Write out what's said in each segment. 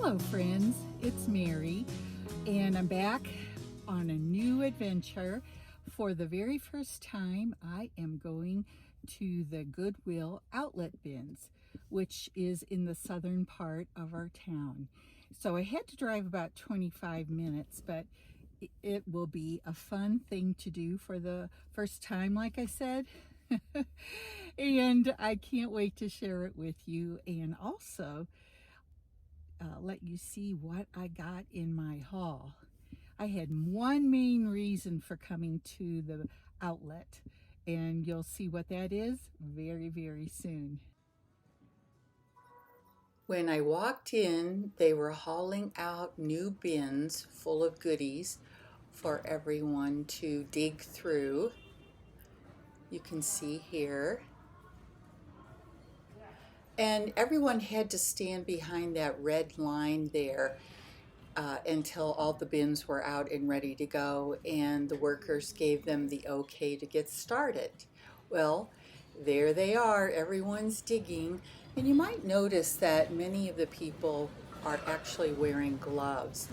Hello friends, it's Mary and I'm back on a new adventure. For the very first time, I am going to the Goodwill Outlet BINS, which is in the southern part of our town. So I had to drive about 25 minutes, but it will be a fun thing to do for the first time, like I said. And I can't wait to share it with you, and also let you see what I got in my haul. I had one main reason for coming to the outlet, and you'll see what that is very, very soon. When I walked in, they were hauling out new bins full of goodies for everyone to dig through. You can see here. And everyone had to stand behind that red line there until all the bins were out and ready to go, and the workers gave them the okay to get started. Well, there they are, everyone's digging, and you might notice that many of the people are actually wearing gloves.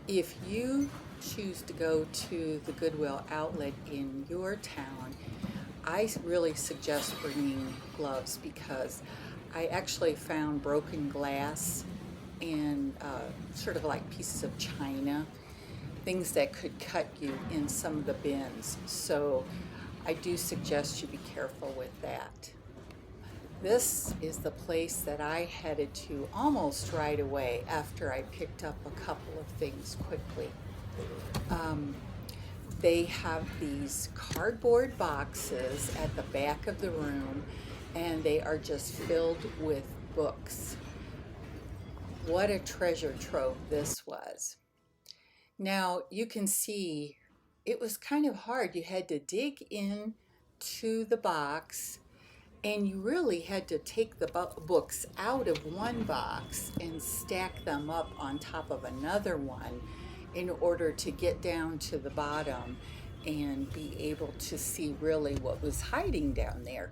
If you choose to go to the Goodwill Outlet in your town, I really suggest bringing gloves, because I actually found broken glass and sort of like pieces of china, things that could cut you in some of the bins. So I do suggest you be careful with that. This is the place that I headed to almost right away after I picked up a couple of things quickly. They have these cardboard boxes at the back of the room, and they are just filled with books. What a treasure trove this was. Now you can see it was kind of hard. You had to dig in to the box, and you really had to take the books out of one box and stack them up on top of another one in order to get down to the bottom and be able to see really what was hiding down there.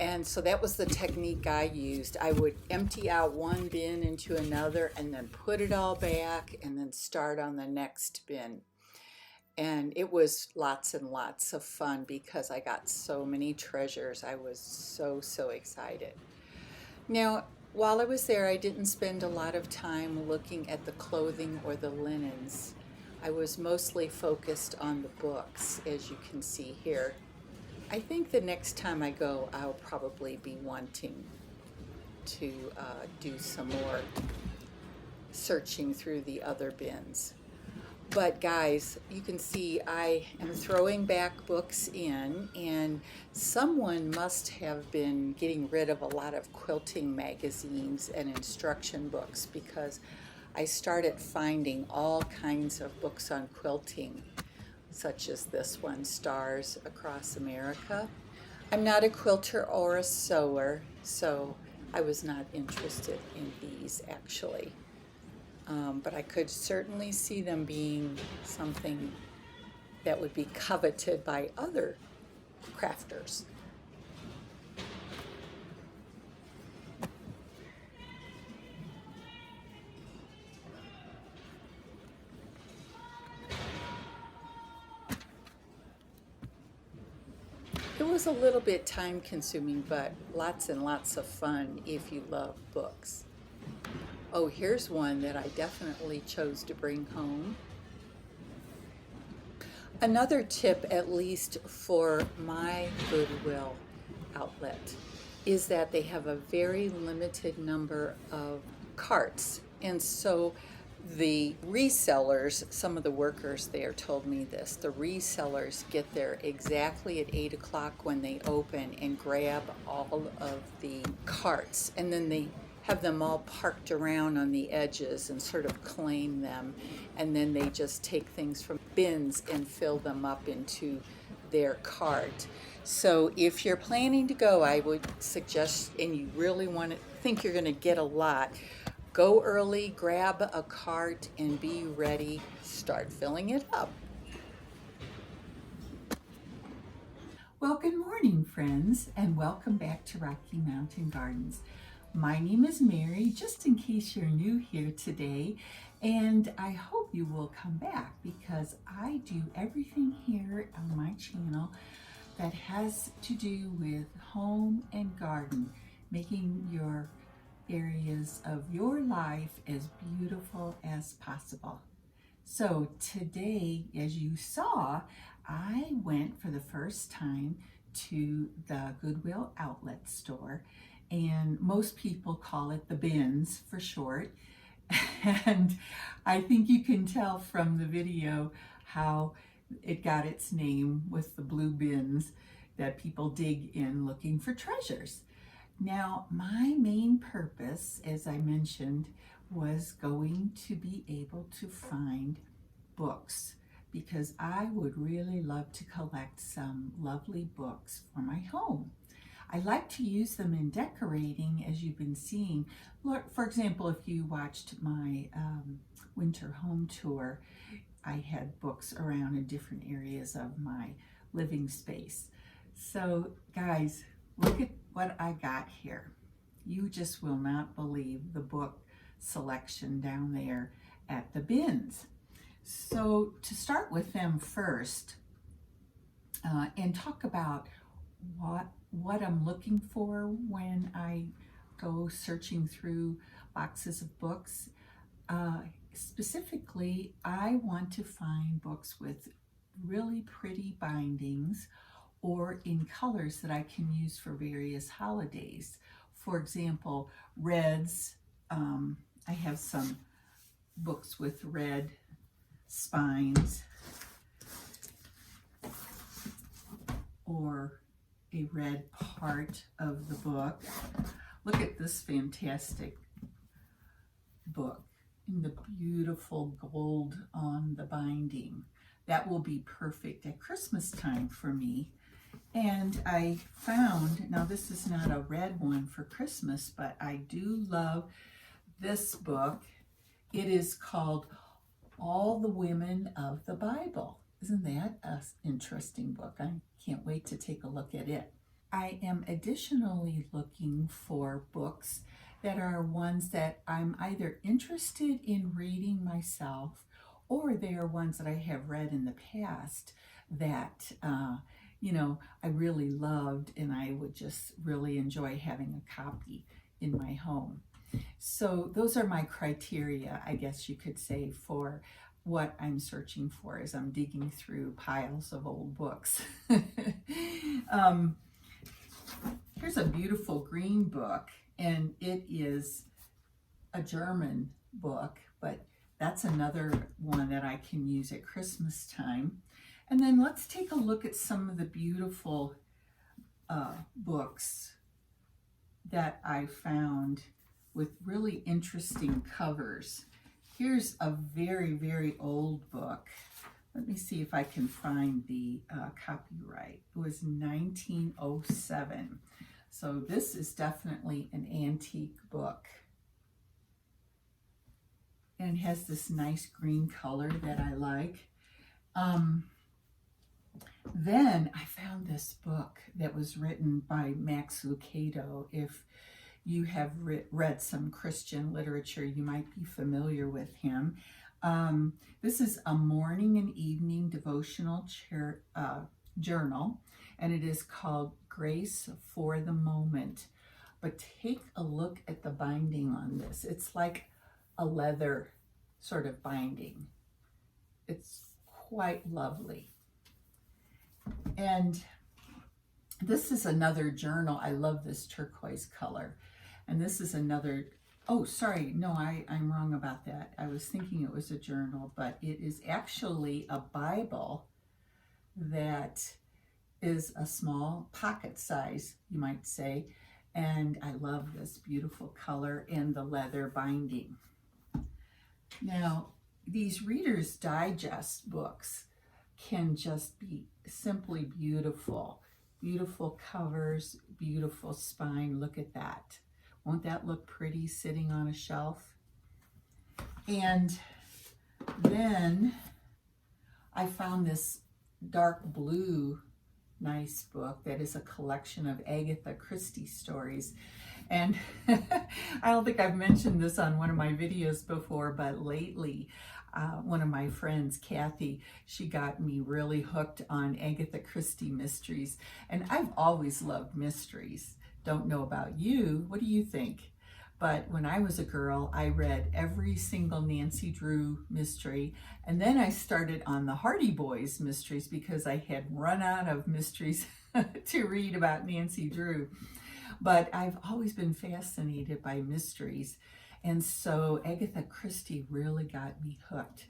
And so that was the technique I used. I would empty out one bin into another and then put it all back and then start on the next bin. And it was lots and lots of fun because I got so many treasures. I was so excited. Now, while I was there, I didn't spend a lot of time looking at the clothing or the linens. I was mostly focused on the books, as you can see here. I think the next time I go, I'll probably be wanting to do some more searching through the other bins. But guys, you can see I am throwing back books in, and someone must have been getting rid of a lot of quilting magazines and instruction books, because I started finding all kinds of books on quilting, such as this one, Stars Across America. I'm not a quilter or a sewer, so I was not interested in these actually. But I could certainly see them being something that would be coveted by other crafters. It was a little bit time consuming, but lots and lots of fun if you love books. Oh, here's one that I definitely chose to bring home. Another tip, at least for my Goodwill Outlet, is that they have a very limited number of carts. And so the resellers, some of the workers there told me this, the resellers get there exactly at 8 o'clock when they open and grab all of the carts, and then they have them all parked around on the edges and sort of claim them, and then they just take things from bins and fill them up into their cart. So if you're planning to go, I would suggest, and you really want to think you're going to get a lot, go early, grab a cart, and be ready. Start filling it up. Well, good morning, friends, and welcome back to Rocky Mountain Gardens. My name is Mary, just in case you're new here today, and I hope you will come back because I do everything here on my channel that has to do with home and garden, making your areas of your life as beautiful as possible. So today, as you saw, I went for the first time to the Goodwill Outlet store, and most people call it the BINS for short. And I think you can tell from the video how it got its name with the blue bins that people dig in looking for treasures. Now, my main purpose, as I mentioned, was going to be able to find books because I would really love to collect some lovely books for my home. I like to use them in decorating, as you've been seeing. For example, if you watched my winter home tour, I had books around in different areas of my living space. So guys, look at what I got here. You just will not believe the book selection down there at the BINS. So to start with them first and talk about what I'm looking for when I go searching through boxes of books. Specifically, I want to find books with really pretty bindings or in colors that I can use for various holidays. For example, reds. I have some books with red spines or a red part of the book. Look at this fantastic book in the beautiful gold on the binding. That will be perfect at Christmas time for me. And I found, now this is not a red one for Christmas, but I do love this book. It is called All the Women of the Bible. Isn't that an interesting book? I can't wait to take a look at it. I am additionally looking for books that are ones that I'm either interested in reading myself, or they are ones that I have read in the past that I really loved, and I would just really enjoy having a copy in my home. So those are my criteria, I guess you could say, for what I'm searching for as I'm digging through piles of old books. Here's a beautiful green book, and it is a German book, but that's another one that I can use at Christmas time. And then let's take a look at some of the beautiful books that I found with really interesting covers. Here's a very, very old book. Let me see if I can find the copyright. It was 1907. So this is definitely an antique book. And it has this nice green color that I like. Then I found this book that was written by Max Lucado. If you have read some Christian literature, you might be familiar with him. This is a morning and evening devotional journal, and it is called Grace for the Moment. But take a look at the binding on this. It's like a leather sort of binding. It's quite lovely. And this is another journal. I love this turquoise color. And this is another, oh, sorry, no, I'm wrong about that. I was thinking it was a journal, but it is actually a Bible that is a small pocket size, you might say. And I love this beautiful color and the leather binding. Now, these Reader's Digest books can just be simply beautiful. Beautiful covers, beautiful spine. Look at that. Won't that look pretty sitting on a shelf? And then I found this dark blue nice book that is a collection of Agatha Christie stories. And I don't think I've mentioned this on one of my videos before, but lately, one of my friends, Kathy, she got me really hooked on Agatha Christie mysteries. And I've always loved mysteries. Don't know about you. What do you think? But when I was a girl, I read every single Nancy Drew mystery. And then I started on the Hardy Boys mysteries because I had run out of mysteries to read about Nancy Drew. But I've always been fascinated by mysteries. And so Agatha Christie really got me hooked.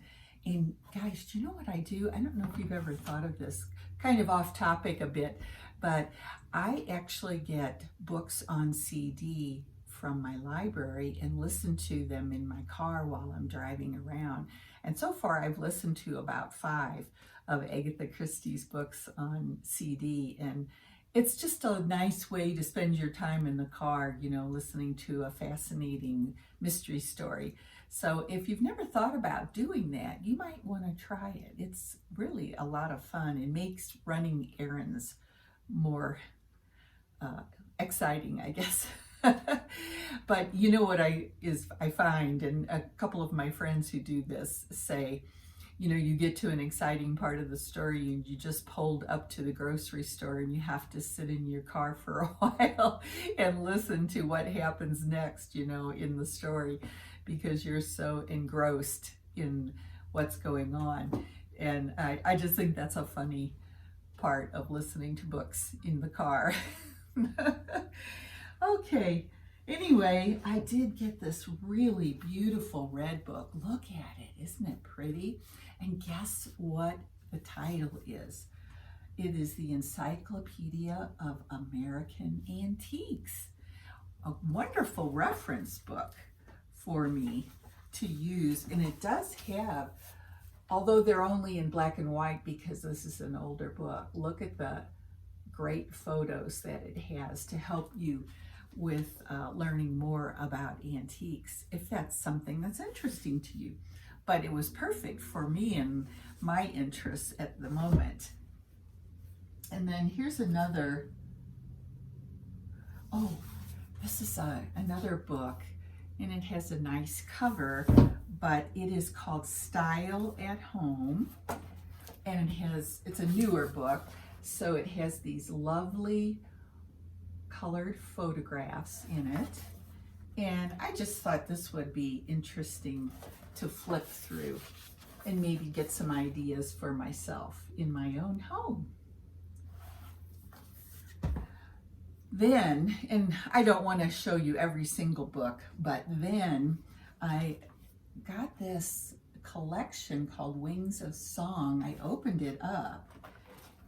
And guys, do you know what I do? I don't know if you've ever thought of this, kind of off topic a bit, but I actually get books on CD from my library and listen to them in my car while I'm driving around. And so far I've listened to about 5 of Agatha Christie's books on CD, and it's just a nice way to spend your time in the car, you know, listening to a fascinating mystery story. So if you've never thought about doing that, you might want to try it. It's really a lot of fun and makes running errands more exciting, I guess. But you know what I find, and a couple of my friends who do this say, you know, you get to an exciting part of the story and you just pulled up to the grocery store and you have to sit in your car for a while and listen to what happens next, you know, in the story, because you're so engrossed in what's going on. And I just think that's a funny part of listening to books in the car. Okay, anyway, I did get this really beautiful red book. Look at it, isn't it pretty? And guess what the title is? It is the Encyclopedia of American Antiques. A wonderful reference book for me to use. And it does have, although they're only in black and white because this is an older book, look at the great photos that it has to help you with learning more about antiques, if that's something that's interesting to you. But it was perfect for me and my interests at the moment. And then here's another, oh, this is another book, and it has a nice cover, but it is called Style at Home, and it's a newer book, so it has these lovely colored photographs in it, and I just thought this would be interesting to flip through and maybe get some ideas for myself in my own home. Then, and I don't want to show you every single book, but then I got this collection called Wings of Song. I opened it up,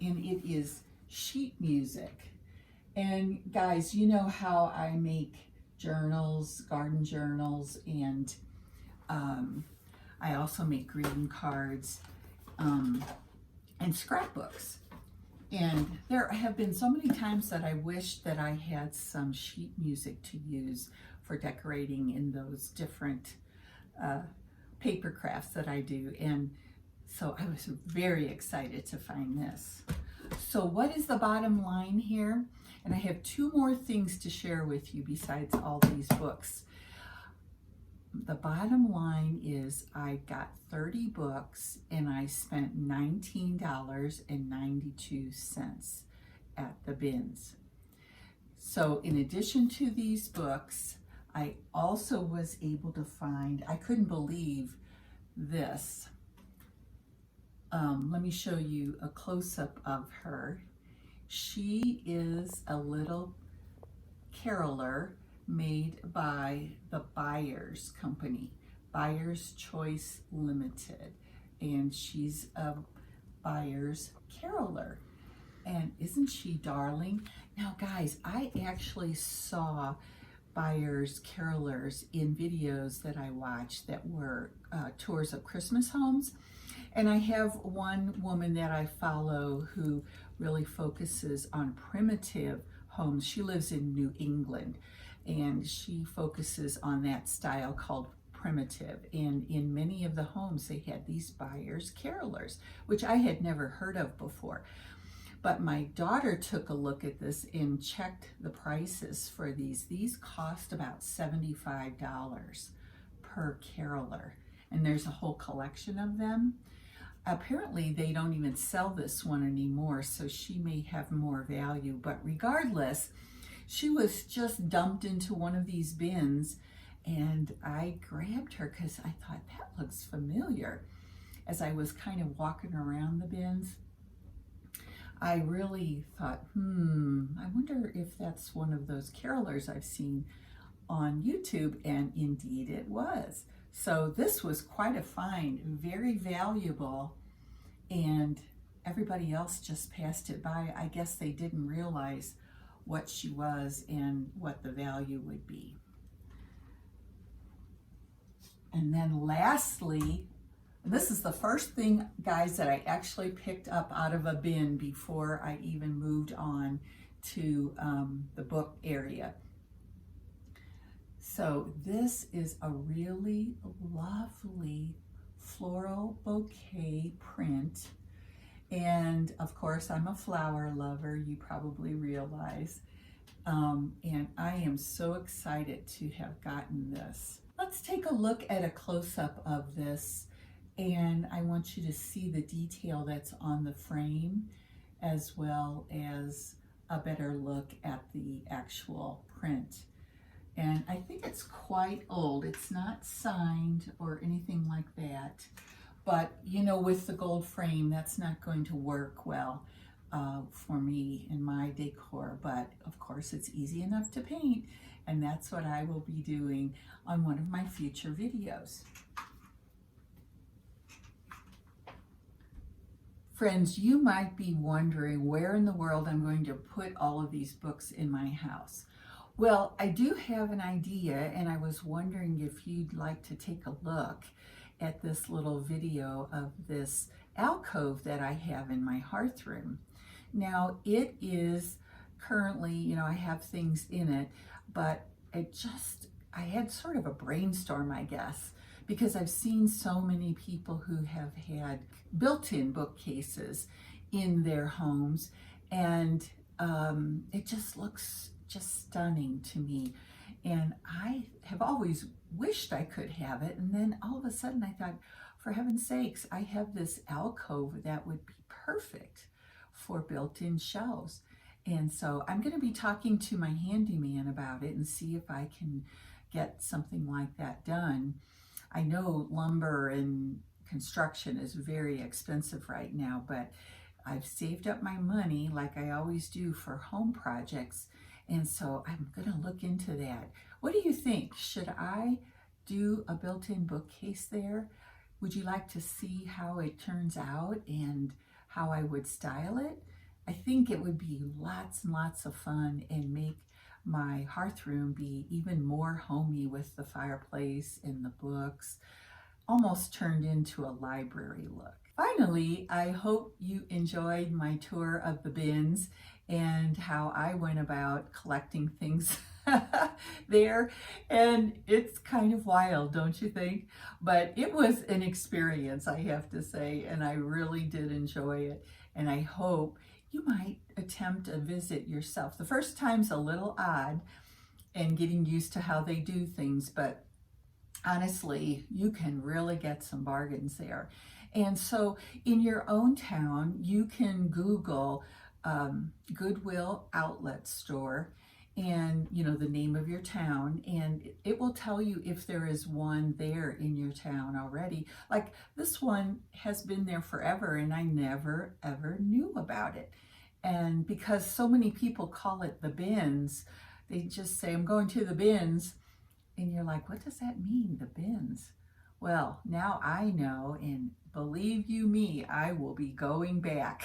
and it is sheet music. And guys, you know how I make journals, garden journals, and I also make greeting cards and scrapbooks. And there have been so many times that I wish that I had some sheet music to use for decorating in those different paper crafts that I do. And so I was very excited to find this. So what is the bottom line here? And I have 2 more things to share with you besides all these books. The bottom line is I got 30 books and I spent $19.92 at the BINS. So in addition to these books, I also was able to find, I couldn't believe this. Let me show you a close-up of her. She is a little caroler made by the Buyers Company, Buyers Choice Limited, and she's a Buyers caroler. And isn't she darling? Now guys, I actually saw Buyers carolers in videos that I watched that were tours of Christmas homes. And I have one woman that I follow who really focuses on primitive homes. She lives in New England, and she focuses on that style called primitive. And in many of the homes, they had these Buyers carolers, which I had never heard of before. But my daughter took a look at this and checked the prices for these. These cost about $75 per caroler, and there's a whole collection of them. Apparently they don't even sell this one anymore, so she may have more value, but regardless, she was just dumped into one of these bins, and I grabbed her because I thought that looks familiar. As I was kind of walking around the bins, I really thought, I wonder if that's one of those carolers I've seen on YouTube, and indeed it was. So this was quite a find, very valuable, and everybody else just passed it by. I guess they didn't realize what she was and what the value would be. And then lastly, this is the first thing, guys, that I actually picked up out of a bin before I even moved on to the book area. So this is a really lovely floral bouquet print. And of course, I'm a flower lover, you probably realize. And I am so excited to have gotten this. Let's take a look at a close-up of this. And I want you to see the detail that's on the frame, as well as a better look at the actual print. And I think it's quite old. It's not signed or anything like that. But, you know, with the gold frame, that's not going to work well for me in my decor. But, of course, it's easy enough to paint. And that's what I will be doing on one of my future videos. Friends, you might be wondering where in the world I'm going to put all of these books in my house. Well, I do have an idea, and I was wondering if you'd like to take a look at this little video of this alcove that I have in my hearth room. Now, it is currently, you know, I have things in it, but I had sort of a brainstorm, I guess, because I've seen so many people who have had built-in bookcases in their homes, and it just looks just stunning to me. And I have always wished I could have it, and then all of a sudden I thought, for heaven's sakes, I have this alcove that would be perfect for built-in shelves. And so I'm going to be talking to my handyman about it and see if I can get something like that done. I know lumber and construction is very expensive right now, but I've saved up my money like I always do for home projects, and so I'm going to look into that. What do you think? Should I do a built-in bookcase there? Would you like to see how it turns out and how I would style it? I think it would be lots and lots of fun and make my hearth room be even more homey with the fireplace and the books, almost turned into a library look. Finally, I hope you enjoyed my tour of the bins and how I went about collecting things there. And it's kind of wild, don't you think? But it was an experience, I have to say, and I really did enjoy it. And I hope you might attempt a visit yourself. The first time's a little odd and getting used to how they do things, but honestly, you can really get some bargains there. And so in your own town, you can Google Goodwill Outlet store and, you know, the name of your town, and it will tell you if there is one there in your town already. Like this one has been there forever, and I never ever knew about it. And because so many people call it the BINS, they just say, I'm going to the BINS. And you're like, what does that mean, the BINS? Well, now I know, and believe you me, I will be going back.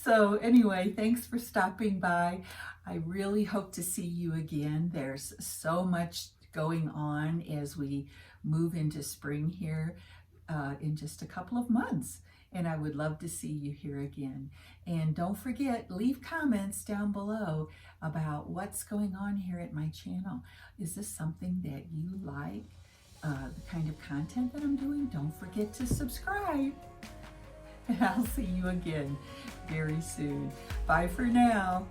So anyway, thanks for stopping by. I really hope to see you again. There's so much going on as we move into spring here in just a couple of months. And I would love to see you here again. And don't forget, leave comments down below about what's going on here at my channel. Is this something that you like? The kind of content that I'm doing? Don't forget to subscribe. and I'll see you again very soon. Bye for now.